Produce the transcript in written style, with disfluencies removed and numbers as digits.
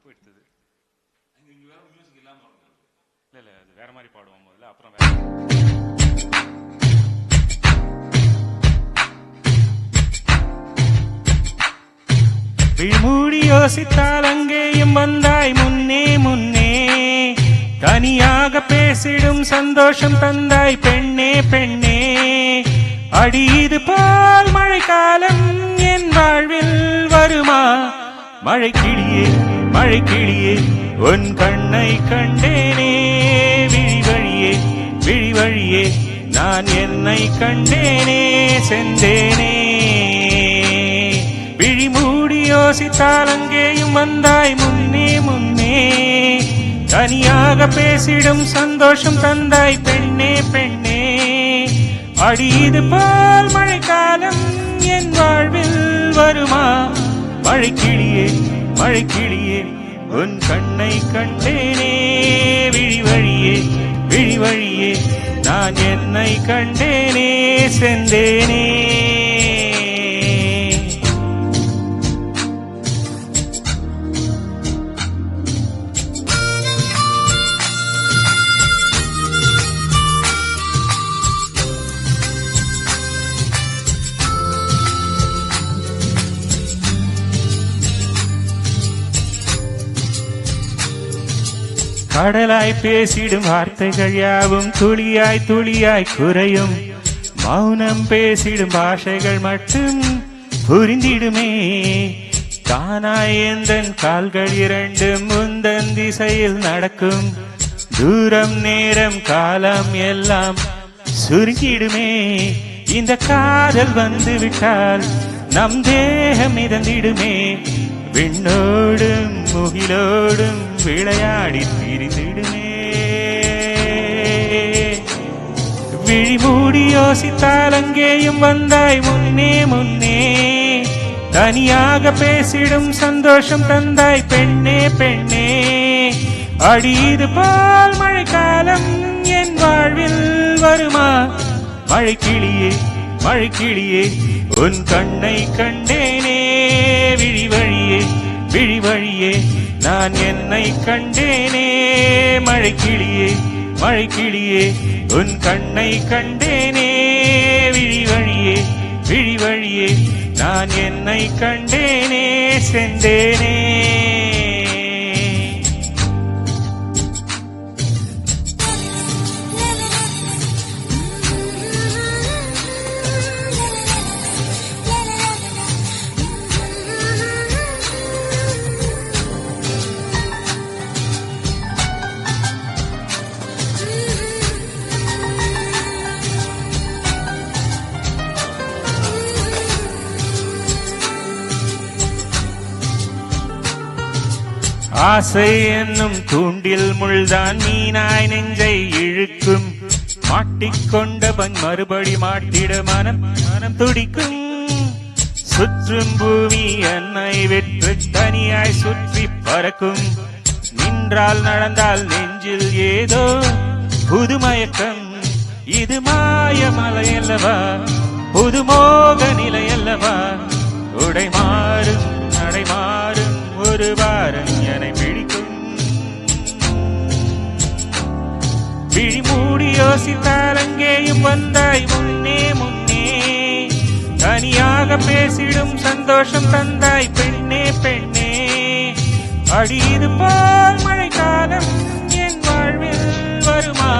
Step எடுத்தது. இல்ல இல்ல அது வேற மாதிரி பாடுவோம் முதல்ல, அப்புறம் வேற. விழிமூடி யோசித்தால் அங்கேயும் வந்தாய் முன்னே முன்னே, தனியாக பேசிடும் சந்தோஷம் தந்தாய் பெண்ணே பெண்ணே. அடி இது போல் மழைக்காலம் என் வாழ்வில் வருமா? மழை கிளியே மழை கிளியே உன் கண்ணை கண்டேனே, விழி வழியே விழி வழியே நான் என்னை கண்டேனே செந்தேனே. விழி மூடி யோசித்தால் அங்கேயும் வந்தாய் முன்னே முன்னே, தனியாக பேசிடும் சந்தோஷம் தந்தாய் பெண்ணே பெண்ணே. அடி இது போல் மழைக்காலம் என் வாழ்வில் வருமா? மழை கிளியே மழை கிளியே உன் கண்ணை கண்டேனே, விழி வழியே விழி வழியே நான் என்னை கண்டேனே செந்தேனே. கடலாய் பேசிடும் வார்த்தைகள் யாவும் துளியாய் துளியாய் குறையும், மௌனம் பேசிடும் பாஷைகள் மட்டும் புரிந்திடுமே. தானாய் எந்தன் கால்கள் இரண்டும் முந்தன் திசையில் நடக்கும், தூரம் நேரம் காலம் எல்லாம் சுருங்கிடுமே. இந்த காதல் வந்து விட்டால் நம் தேகம் மிதந்திடுமே, விண்ணோடும் முகிலோடும் விளையாடி திரிந்திடுமே. விழி மூடி யோசித்தால் அங்கேயும் வந்தாய் முன்னே முன்னே, தனியாக பேசிடும் சந்தோஷம் தந்தாய் பெண்ணே பெண்ணே. அடி இது போல் மழைக்காலம் என் வாழ்வில் வருமா? மழை கிளியே மழை கிளியே உன் கண்ணை கண்டேனே, விழி வழியே விழி வழியே நான் என்னை கண்டேனே. மழை கிளியே மழை கிளியே உன் கண்ணை கண்டேனே, விழி வழியே விழி வழியே நான் என்னை கண்டேனே செந்தேனே. ஆசை என்னும் தூண்டில் முள்தான் மீனாய் நெஞ்சை இழுக்கும், மாட்டிக்கொண்டவன் மறுபடி மாட்டிட மனம் மனம் துடிக்கும். சுற்றும் பூமி என்னை வெற்று தனியாய் சுற்றி பறக்கும், நின்றால் நடந்தால் நெஞ்சில் ஏதோ புதுமயக்கம். இது மாயமலை அல்லவா, புதுமோக நிலை அல்லவா? உடை மாறும் நடை மாறும் ஒரு வாரம் என பிடிக்கும். விழி மூடி யோசித்தால் அங்கேயும் வந்தாய் முன்னே முன்னே, தனியாக பேசிடும் சந்தோஷம் தந்தாய் பெண்ணே பெண்ணே. அடி இது போல் மழைக்காலம் என் வாழ்வில் வருமா?